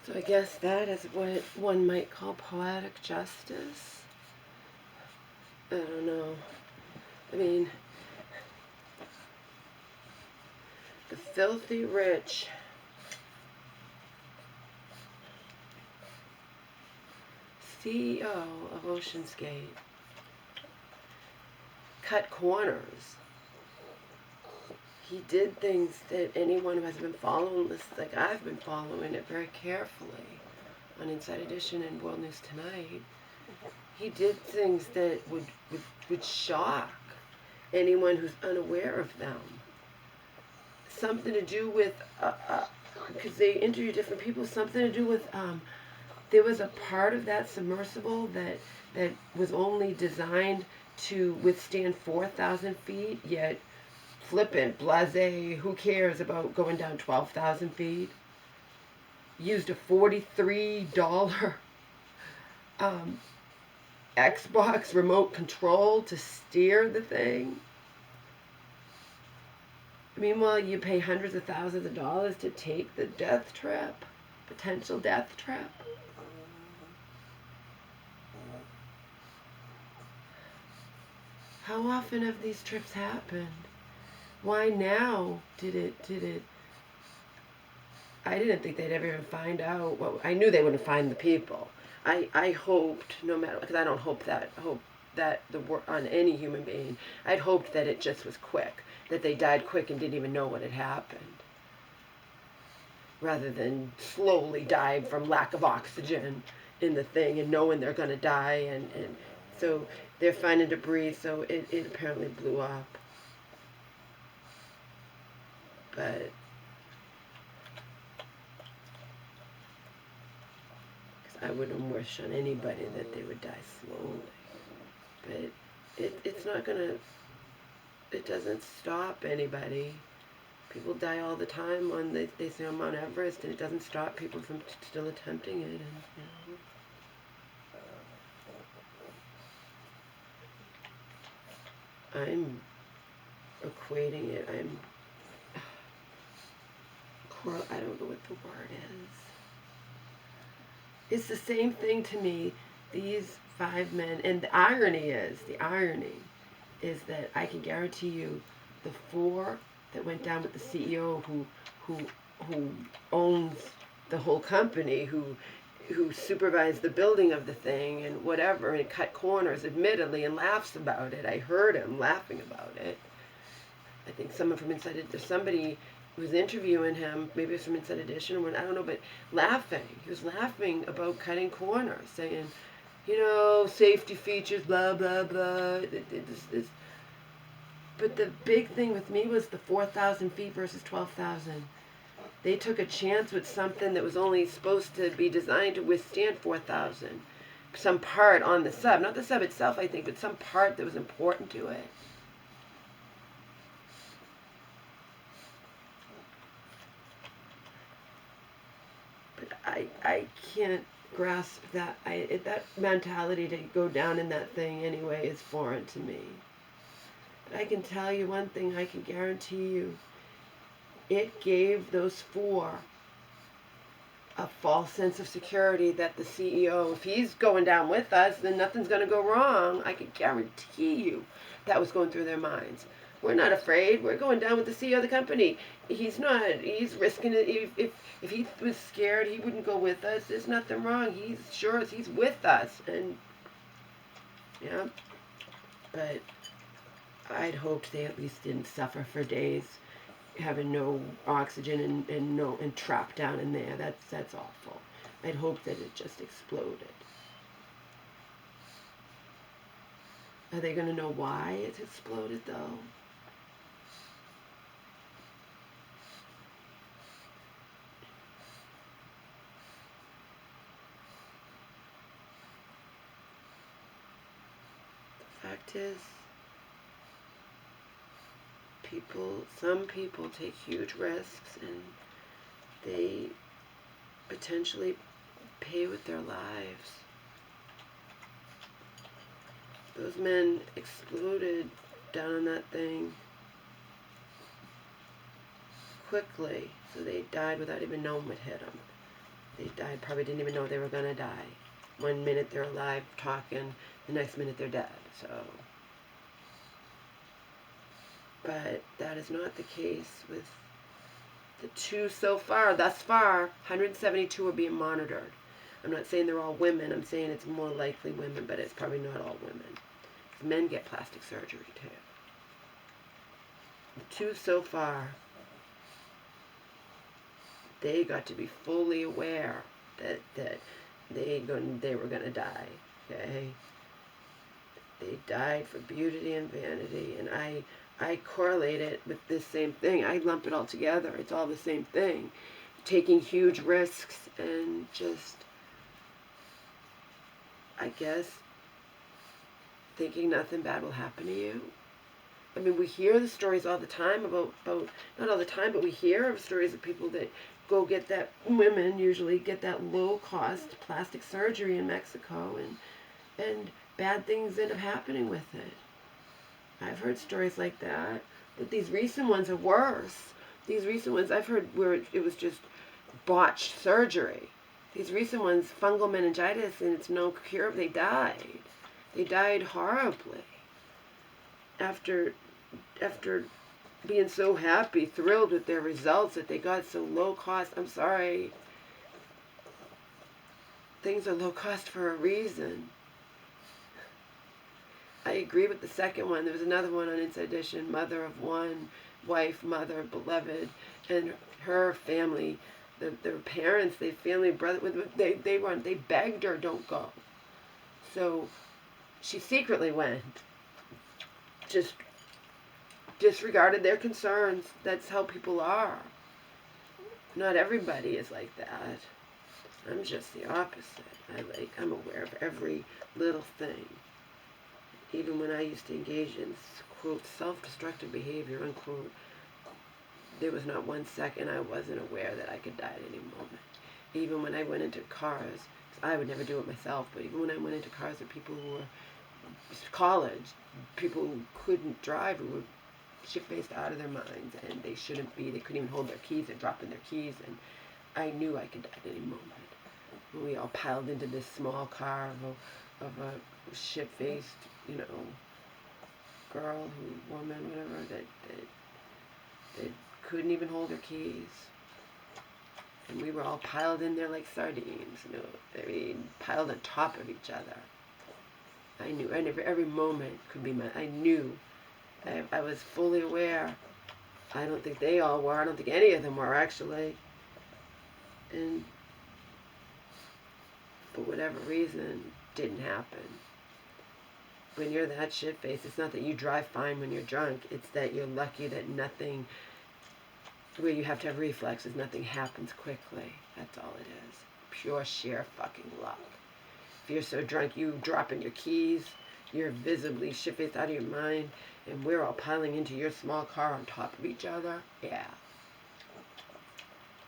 So I guess that is what one might call poetic justice. I don't know. I mean, the filthy rich CEO of Oceansgate cut corners. He did things that anyone who has been following this, like I've been following it very carefully on Inside Edition and World News Tonight, he did things that would shock anyone who's unaware of them. Something to do with, because they interview different people, something to do with, there was a part of that submersible that was only designed to withstand 4,000 feet, yet flippant, blasé, who cares about going down 12,000 feet? Used a $43 Xbox remote control to steer the thing. Meanwhile, you pay hundreds of thousands of dollars to take the death trap, potential death trap. How often have these trips happened? Why now did it? I didn't think they'd ever even find out. Well, I knew they wouldn't find the people. I hoped, no matter, because I don't hope that the work on any human being. I'd hoped that it just was quick, that they died quick and didn't even know what had happened, rather than slowly die from lack of oxygen in the thing and knowing they're going to die. And so they're finding debris, so it apparently blew up. But I wouldn't wish on anybody that they would die slowly. But it's not going to, it doesn't stop anybody. People die all the time on, they say on Mount Everest, and it doesn't stop people from still attempting it. And, I'm equating it, I don't know what the word is. It's the same thing to me, these 5 men, and the irony is that I can guarantee you the 4 that went down with the CEO who owns the whole company, who supervised the building of the thing and whatever, and cut corners admittedly and laughs about it. I heard him laughing about it. I think someone from Inside, there's somebody was interviewing him, maybe it was from Inside Edition or I don't know, but laughing. He was laughing about cutting corners, saying, safety features, blah, blah, blah. But the big thing with me was the 4,000 feet versus 12,000. They took a chance with something that was only supposed to be designed to withstand 4,000. Some part on the sub, not the sub itself, I think, but some part that was important to it. I can't grasp that. That mentality to go down in that thing anyway is foreign to me. But I can tell you one thing, I can guarantee you, it gave those 4 a false sense of security that the CEO, if he's going down with us, then nothing's going to go wrong. I can guarantee you that was going through their minds. We're not afraid. We're going down with the CEO of the company. He's not. He's risking it. If he was scared, he wouldn't go with us. There's nothing wrong. He's sure as he's with us. And, yeah. But I'd hoped they at least didn't suffer for days, having no oxygen and trapped down in there. That's awful. I'd hoped that it just exploded. Are they going to know why it exploded, though? The fact is, some people take huge risks and they potentially pay with their lives. Those men exploded down on that thing quickly, so they died without even knowing what hit them. They died probably didn't even know they were going to die. One minute they're alive talking, the next minute they're dead. So, but that is not the case with the two so far. Thus far, 172 are being monitored. I'm not saying they're all women. I'm saying it's more likely women, but it's probably not all women. Men get plastic surgery too. The two so far, they got to be fully aware that they were going to die. Okay, they died for beauty and vanity, and I correlate it with this same thing. I lump it all together. It's all the same thing. Taking huge risks and just, I guess, thinking nothing bad will happen to you. I mean, we hear the stories all the time about not all the time, but we hear of stories of people that go get that, women usually get that low-cost plastic surgery in Mexico, and bad things end up happening with it. I've heard stories like that, but these recent ones are worse. These recent ones I've heard where it was just botched surgery. These recent ones, fungal meningitis, and it's no cure. They died. They died horribly. After being so happy, thrilled with their results that they got so low cost. I'm sorry. Things are low cost for a reason. I agree with the second one. There was another one on Inside Edition, mother of one, wife, mother, beloved, and her family, their parents, their family, brother, they begged her, don't go. So she secretly went. Just disregarded their concerns. That's how people are. Not everybody is like that. I'm just the opposite. I'm aware of every little thing. Even when I used to engage in, quote, self-destructive behavior, unquote, there was not 1 second I wasn't aware that I could die at any moment. Even when I went into cars, I would never do it myself, but even when I went into cars with people who were college, people who couldn't drive, who were shit-faced out of their minds, and they shouldn't be, they couldn't even hold their keys, they're dropping their keys, and I knew I could die at any moment. When we all piled into this small car of a shit-faced, girl, woman, whatever, that couldn't even hold their keys. And we were all piled in there like sardines, piled on top of each other. I knew, and every moment could be I knew. I was fully aware. I don't think they all were. I don't think any of them were, actually. And for whatever reason, didn't happen. When you're that shit-faced, it's not that you drive fine when you're drunk. It's that you're lucky that nothing, where you have to have reflexes, nothing happens quickly. That's all it is. Pure, sheer fucking luck. If you're so drunk, you dropping your keys, you're visibly shit-faced out of your mind, and we're all piling into your small car on top of each other. Yeah.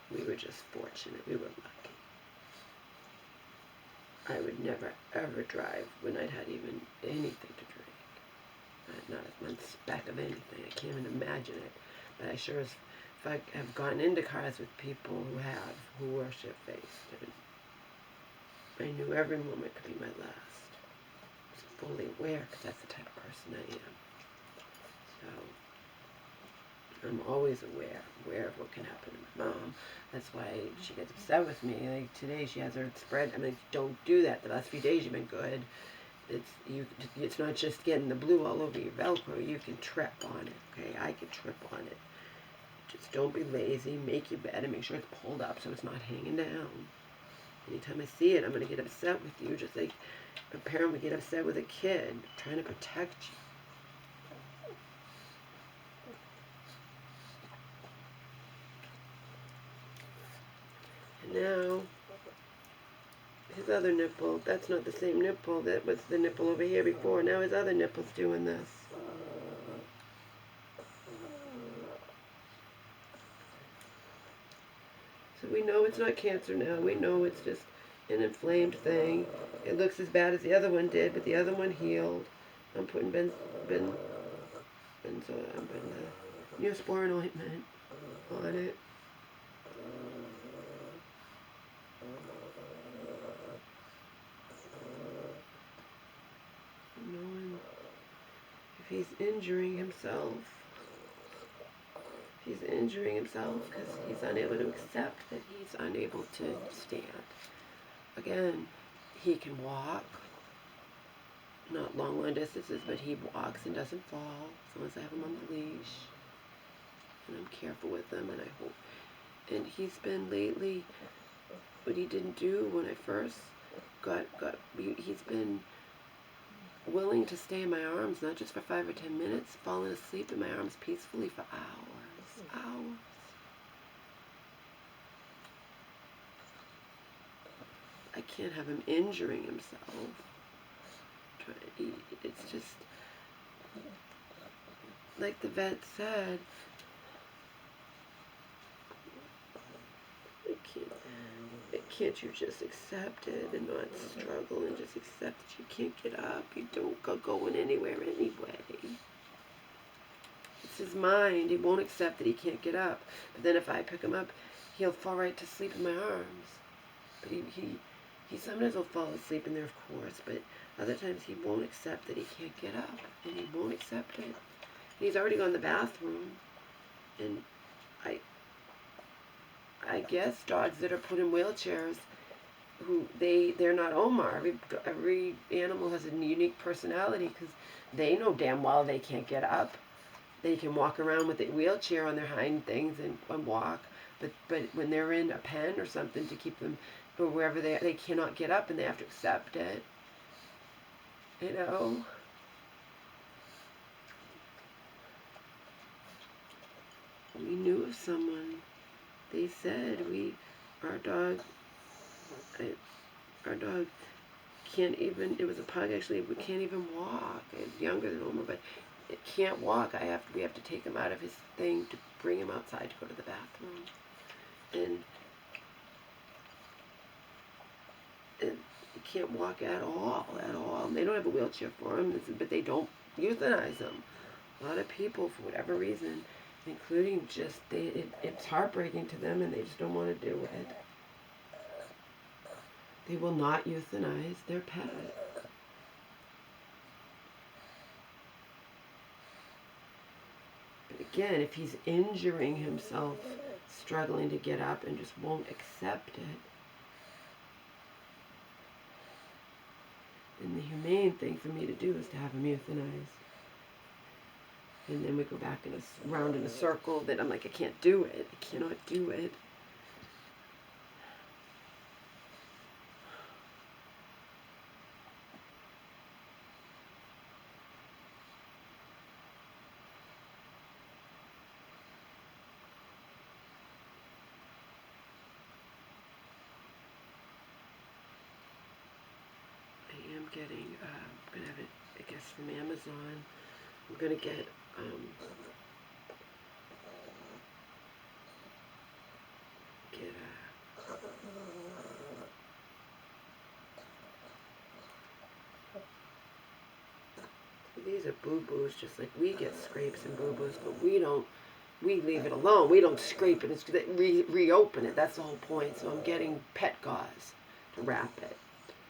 We were just fortunate. We were lucky. I would never, ever drive when I'd had even anything to drink. Not one speck of anything. I can't even imagine it. But I sure as fuck have gotten into cars with people who were shit-faced. And I knew every moment could be my last. I was fully aware, because that's the type of person I am. So, I'm always aware of what can happen to my mom. That's why she gets upset with me. Like today, she has her spread. I mean, don't do that. The last few days, you've been good. It's not just getting the blue all over your Velcro. You can trip on it. Okay, I can trip on it. Just don't be lazy. Make your bed and make sure it's pulled up so it's not hanging down. Anytime I see it, I'm gonna get upset with you, just like a parent would get upset with a kid trying to protect you. Now, his other nipple, that's not the same nipple that was the nipple over here before. Now his other nipple's doing this. So we know it's not cancer now. We know it's just an inflamed thing. It looks as bad as the other one did, but the other one healed. I'm putting Neosporin ointment on it. he's injuring himself. He's injuring himself because he's unable to accept that he's unable to stand. Again, he can walk, not long distances, but he walks and doesn't fall as long as I have him on the leash. And I'm careful with him, and I hope. And he's been lately, what he didn't do when I first he's been willing to stay in my arms, not just for 5 or 10 minutes, falling asleep in my arms peacefully for hours. I can't have him injuring himself. It's just, like the vet said, can't you just accept it and not struggle and just accept that you can't get up? You don't go going anywhere anyway. It's his mind. He won't accept that he can't get up. But then if I pick him up, he'll fall right to sleep in my arms. But he sometimes will fall asleep in there, of course, but other times he won't accept that he can't get up, and he won't accept it. And he's already gone to the bathroom, and I guess dogs that are put in wheelchairs, they're not Omar. Every animal has a unique personality because they know damn well they can't get up. They can walk around with a wheelchair on their hind things and walk, but when they're in a pen or something to keep them, or wherever they cannot get up and they have to accept it. You know. We knew of someone. They said our dog can't even, it was a pug actually, we can't even walk. It's younger than Omar, but it can't walk. We have to take him out of his thing to bring him outside to go to the bathroom. And he can't walk at all. And they don't have a wheelchair for him, but they don't euthanize him. A lot of people, for whatever reason, including just, it's heartbreaking to them and they just don't want to do it. They will not euthanize their pet. But again, if he's injuring himself, struggling to get up and just won't accept it, then the humane thing for me to do is to have him euthanized. And then we go back round in a circle that I'm like, I can't do it. I cannot do it. I am getting, I'm going to have it, I guess, from Amazon. I'm going to get, these are boo-boos, just like we get scrapes and boo-boos, but we leave it alone. We don't scrape it, it's reopen it. That's the whole point. So I'm getting pet gauze to wrap it.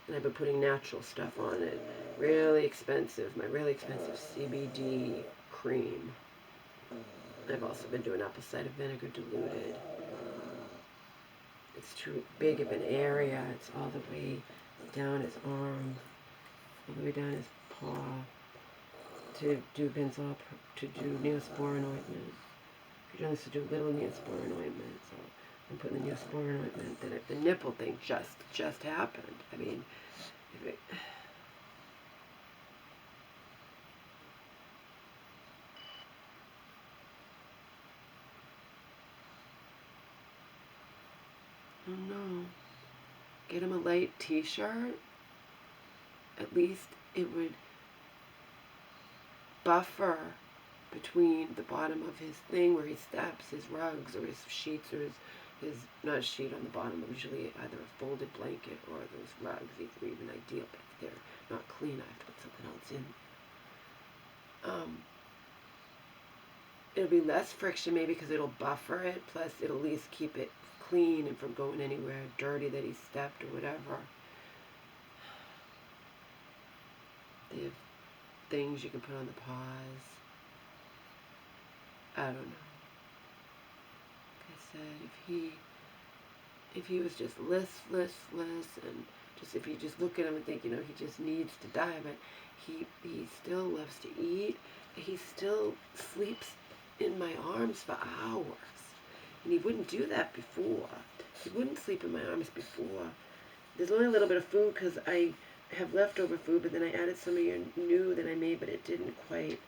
And I've been putting natural stuff on it. Really expensive, my really expensive CBD cream. I've also been doing apple cider vinegar diluted. It's too big of an area. It's all the way down his arm, all the way down his paw, to do Neosporin ointment. You're supposed to do a little Neosporin ointment, so I'm putting the Neosporin ointment. Then the nipple thing just happened. I mean, oh no. Get him a light t-shirt. At least it would buffer between the bottom of his thing where he steps, his rugs or his sheets or his not a sheet on the bottom, usually either a folded blanket or those rugs. These are even ideal, but if they're not clean, I have to put something else in. It'll be less friction maybe because it'll buffer it, plus it'll at least keep it clean and from going anywhere dirty that he stepped or whatever. things you can put on the pause. I don't know. Like I said, if he was just listless, and just if you just look at him and think, you know, he just needs to die, but he still loves to eat. He still sleeps in my arms for hours. And he wouldn't do that before. He wouldn't sleep in my arms before. There's only a little bit of food because I have leftover food, but then I added some of your new that I made, but it didn't quite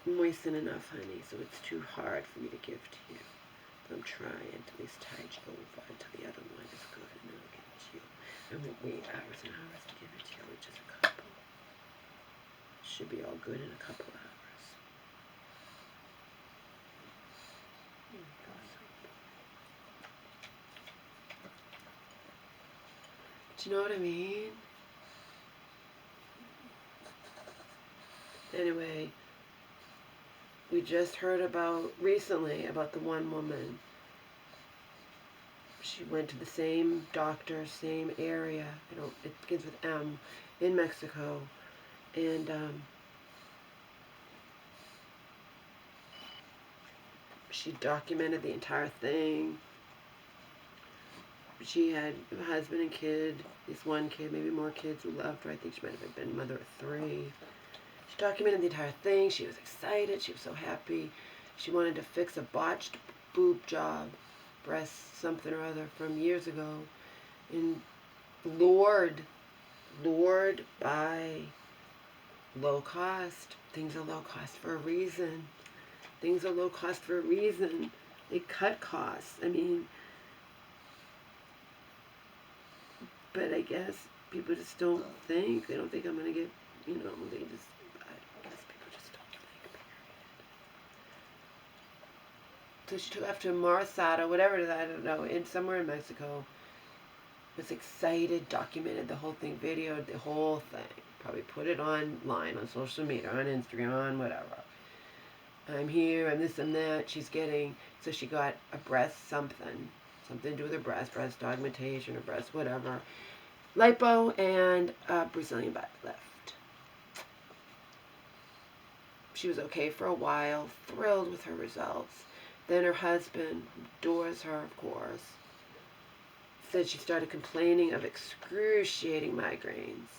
moisten enough, honey, so it's too hard for me to give to you. So I'm trying to at least tide you over until the other one is good, and then I'll give it to you. I won't wait hours and hours to give it to you, just a couple. Should be all good in a couple hours. Here we go, sweet. Do you know what I mean? Anyway, we just heard recently about the one woman. She went to the same doctor, same area. It begins with M, in Mexico, and she documented the entire thing. She had a husband and kid, this one kid, maybe more kids who loved her. I think she might have been mother of 3. She documented the entire thing. She was excited. She was so happy. She wanted to fix a botched boob job, breast something or other from years ago. And lured by low cost. Things are low cost for a reason. Things are low cost for a reason. They cut costs. I mean, but I guess people just don't think. They don't think I'm going to get, you know, I guess people just don't think. So she took off to Marisata, whatever it is, I don't know, somewhere in Mexico. Was excited, documented the whole thing, videoed the whole thing. Probably put it online, on social media, on Instagram, on whatever. I'm here, I'm this, I'm that. So she got a breast something to do with her breast augmentation, or breast whatever. Lipo and a Brazilian butt lift. She was okay for a while, thrilled with her results. Then her husband, adores her, of course, said she started complaining of excruciating migraines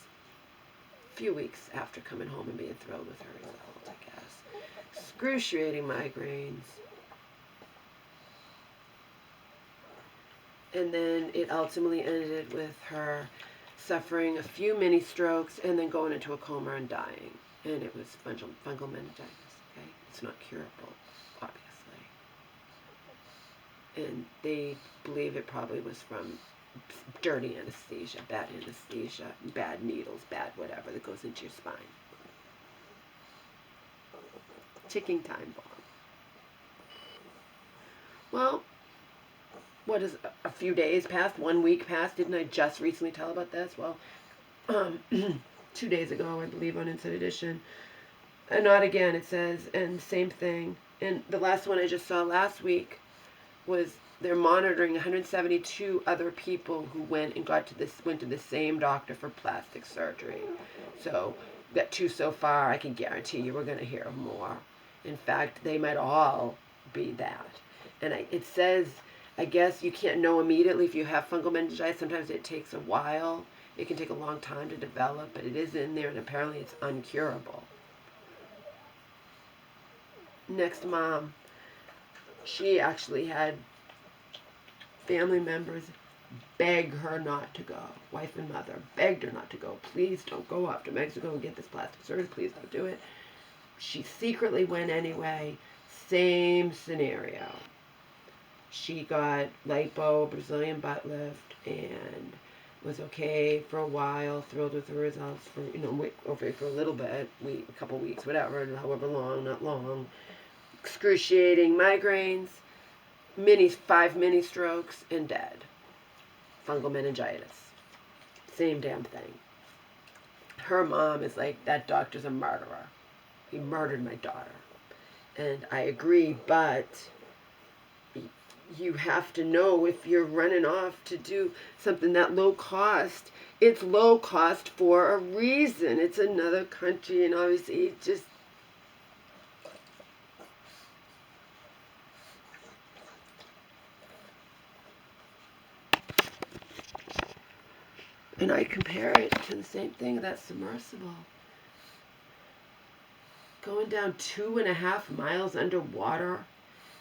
a few weeks after coming home and being thrilled with her results, I guess. Excruciating migraines. And then it ultimately ended with her suffering a few mini strokes and then going into a coma and dying. And it was fungal meningitis, okay? It's not curable, obviously. And they believe it probably was from dirty anesthesia, bad needles, bad whatever that goes into your spine. Ticking time bomb. Well, what is a few days passed, 1 week passed? Didn't I just recently tell about this? Well, 2 days ago, I believe, on Inside Edition. And not again, it says, and same thing. And the last one I just saw last week was they're monitoring 172 other people who went to the same doctor for plastic surgery. So got 2 so far. I can guarantee you we're going to hear more. In fact, they might all be that. And it says, I guess you can't know immediately if you have fungal meningitis. Sometimes it takes a while. It can take a long time to develop, but it is in there, and apparently it's uncurable. Next mom, she actually had family members beg her not to go. Wife and mother begged her not to go. Please don't go up to Mexico and get this plastic surgery. Please don't do it. She secretly went anyway. Same scenario. She got lipo, Brazilian butt lift, and was okay for a while, thrilled with the results for, okay for a little bit, a couple weeks, whatever, however long, not long. Excruciating migraines, 5 mini strokes, and dead. Fungal meningitis. Same damn thing. Her mom is like, that doctor's a murderer. He murdered my daughter. And I agree, but you have to know if you're running off to do something that low cost, it's low cost for a reason. It's another country, and obviously it's just, and I compare it to the same thing, that submersible. Going down 2.5 miles underwater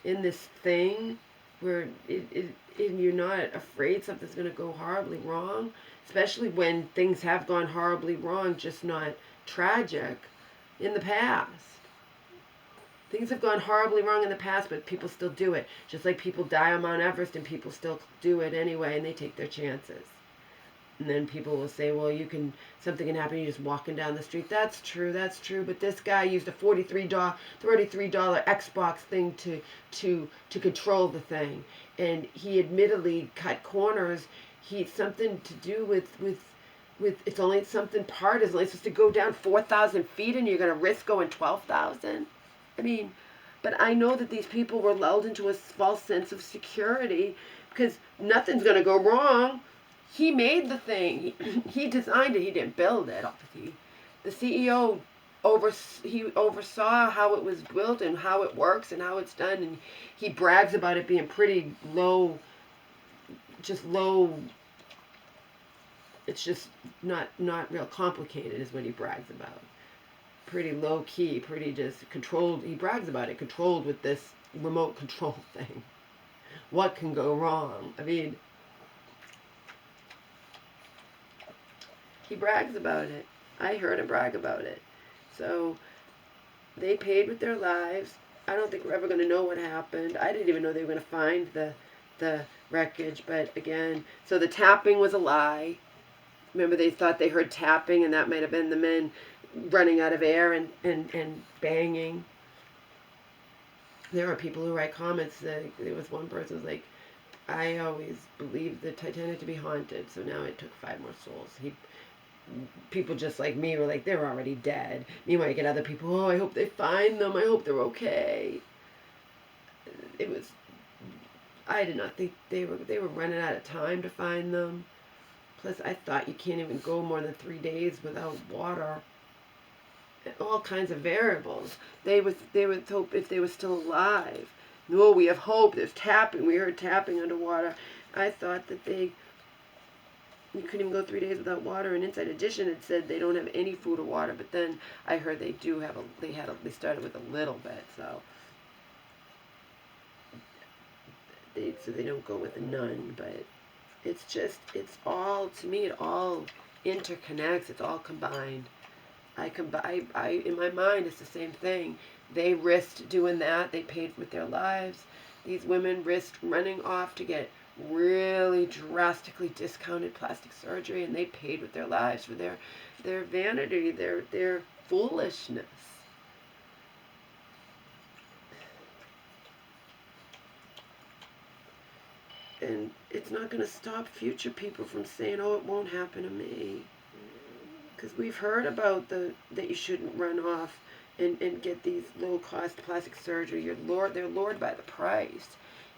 in this thing where and you're not afraid something's going to go horribly wrong, especially when things have gone horribly wrong, just not tragic, in the past. Things have gone horribly wrong in the past, but people still do it. Just like people die on Mount Everest and people still do it anyway, and they take their chances. And then people will say, well, something can happen, you're just walking down the street. That's true, but this guy used a $33 Xbox thing to control the thing. And he admittedly cut corners. Something to do with it's only something part is only supposed to go down 4,000 feet, and you're going to risk going 12,000? I mean, but I know that these people were lulled into a false sense of security because nothing's going to go wrong. He made the thing. He designed it. He didn't build it. The CEO oversaw how it was built and how it works and how it's done, and he brags about it being pretty low. Just low. It's just not real complicated, is what he brags about. Pretty low key, pretty just controlled. He brags about it, controlled with this remote control thing. What can go wrong? I mean, he brags about it. I heard him brag about it. So they paid with their lives. I don't think we're ever going to know what happened. I didn't even know they were going to find the wreckage. But again, so the tapping was a lie. Remember, they thought they heard tapping, and that might have been the men running out of air and banging. There are people who write comments. There was one person who was like, I always believed the Titanic to be haunted, so now it took 5 more souls. People just like me were like, they're already dead. Meanwhile, you get other people, oh, I hope they find them. I hope they're okay. I did not think they were running out of time to find them. Plus, I thought you can't even go more than 3 days without water. All kinds of variables. They would hope if they were still alive. No, we have hope. There's tapping. We heard tapping underwater. I thought that you couldn't even go 3 days without water. And Inside Edition had said they don't have any food or water. But then I heard they do have they started with a little bit. So they don't go with none. But it's all, to me, it all interconnects. It's all combined. In my mind, it's the same thing. They risked doing that. They paid with their lives. These women risked running off to get really drastically discounted plastic surgery, and they paid with their lives for their vanity, their foolishness. And it's not going to stop future people from saying, oh, it won't happen to me. Because we've heard about that you shouldn't run off and get these low-cost plastic surgery. They're lured by the price.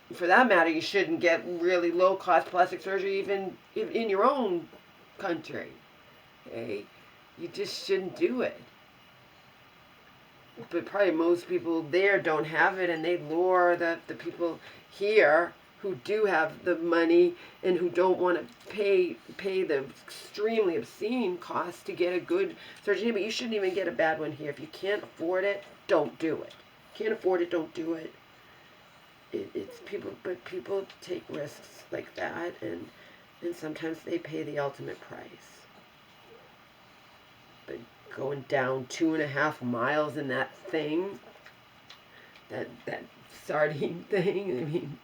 And for that matter, you shouldn't get really low-cost plastic surgery even in your own country. Okay? You just shouldn't do it. But probably most people there don't have it, and they lure the people here who do have the money and who don't want to pay the extremely obscene costs to get a good surgery. But you shouldn't even get a bad one here. If you can't afford it, don't do it. Can't afford it, don't do it. It's people, but people take risks like that, and sometimes they pay the ultimate price. But going down 2.5 miles in that thing, that sardine thing, I mean,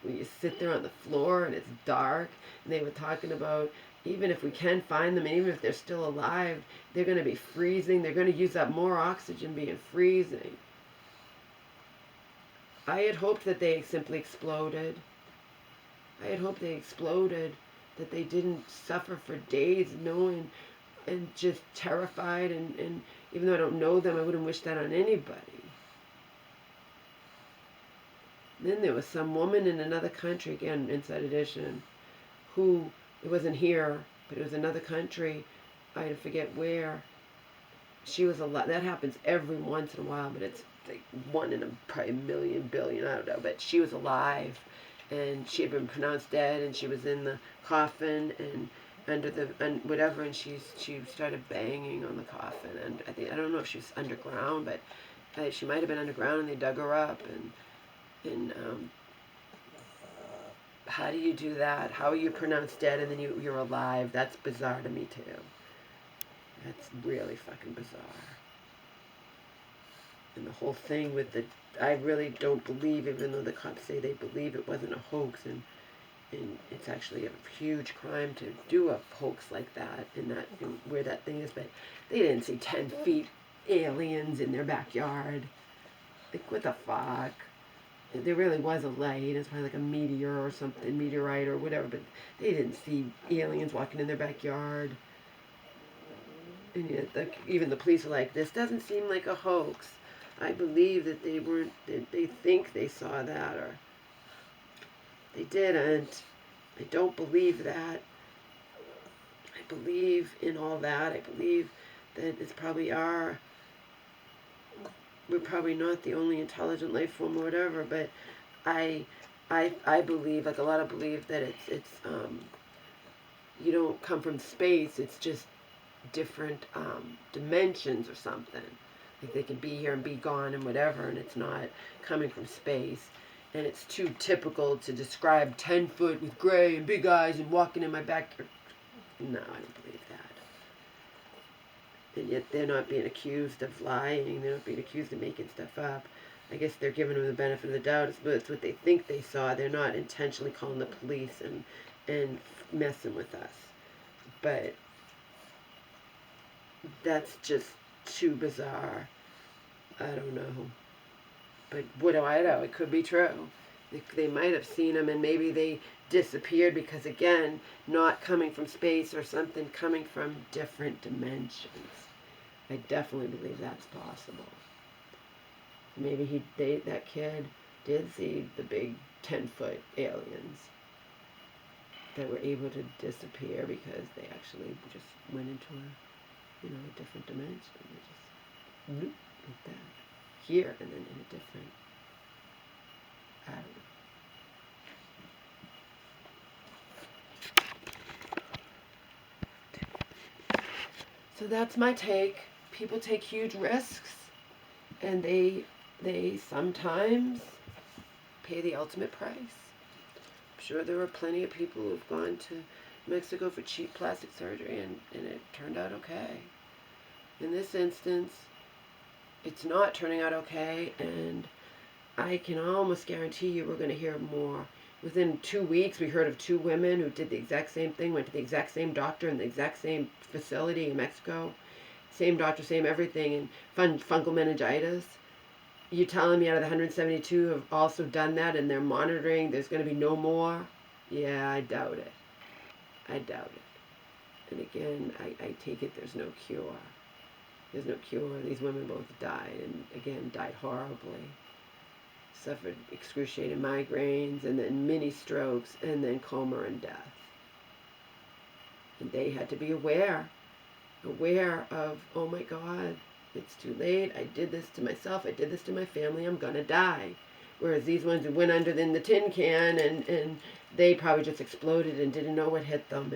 when you sit there on the floor and it's dark, and they were talking about even if we can find them, and even if they're still alive, they're going to be freezing. They're going to use up more oxygen being freezing. I had hoped that they simply exploded. I had hoped they exploded, that they didn't suffer for days knowing and just terrified, and even though I don't know them, I wouldn't wish that on anybody. Then there was some woman in another country, again, Inside Edition, who, it wasn't here, but it was another country, I forget where. She was alive. That happens every once in a while, but it's like one in probably a million, billion, I don't know. But she was alive, and she had been pronounced dead, and she was in the coffin, and under the, and whatever, and she started banging on the coffin, and I don't know if she was underground, but she might have been underground, and they dug her up, and how do you do that? How are you pronounced dead and then you're alive? That's bizarre to me too. That's really fucking bizarre. And the whole thing with the, I really don't believe, even though the cops say they believe it wasn't a hoax, and it's actually a huge crime to do a hoax like that, where that thing is, but they didn't see 10 feet aliens in their backyard. Like, what the fuck? There really was a light. It's probably like a meteor or something, meteorite or whatever, but they didn't see aliens walking in their backyard. And yet, even the police are like, this doesn't seem like a hoax. I believe that they weren't, they think they saw that, or they didn't. I don't believe that. I believe in all that. I believe that it's probably we're probably not the only intelligent life form or whatever, but I believe, like a lot of believe, that it's you don't come from space, it's just different dimensions or something. Like they can be here and be gone and whatever, and it's not coming from space. And it's too typical to describe 10 foot with gray and big eyes and walking in my backyard. No, I don't believe that. And yet they're not being accused of lying. They're not being accused of making stuff up. I guess they're giving them the benefit of the doubt. It's what they think they saw. They're not intentionally calling the police and messing with us. But that's just too bizarre. I don't know. But what do I know? It could be true. They might have seen them, and maybe they disappeared because, again, not coming from space or something, coming from different dimensions. I definitely believe that's possible. Maybe that kid did see the big 10-foot aliens that were able to disappear because they actually just went into a different dimension. They just like that. Here and then in a different, I don't know. So that's my take. People take huge risks, and they sometimes pay the ultimate price. I'm sure there were plenty of people who've gone to Mexico for cheap plastic surgery, and it turned out okay. In this instance, it's not turning out okay, and I can almost guarantee you we're going to hear more. Within 2 weeks, we heard of 2 women who did the exact same thing, went to the exact same doctor in the exact same facility in Mexico. Same doctor, same everything, and fungal meningitis. You telling me out of the 172 have also done that, and they're monitoring, there's going to be no more? Yeah, I doubt it. I doubt it. And again, I take it there's no cure. There's no cure. These women both died, and again, died horribly. Suffered excruciating migraines, and then mini strokes, and then coma and death. And they had to be aware of, oh my God, it's too late. I did this to myself. I did this to my family. I'm going to die. Whereas these ones who went under in the tin can, and they probably just exploded and didn't know what hit them.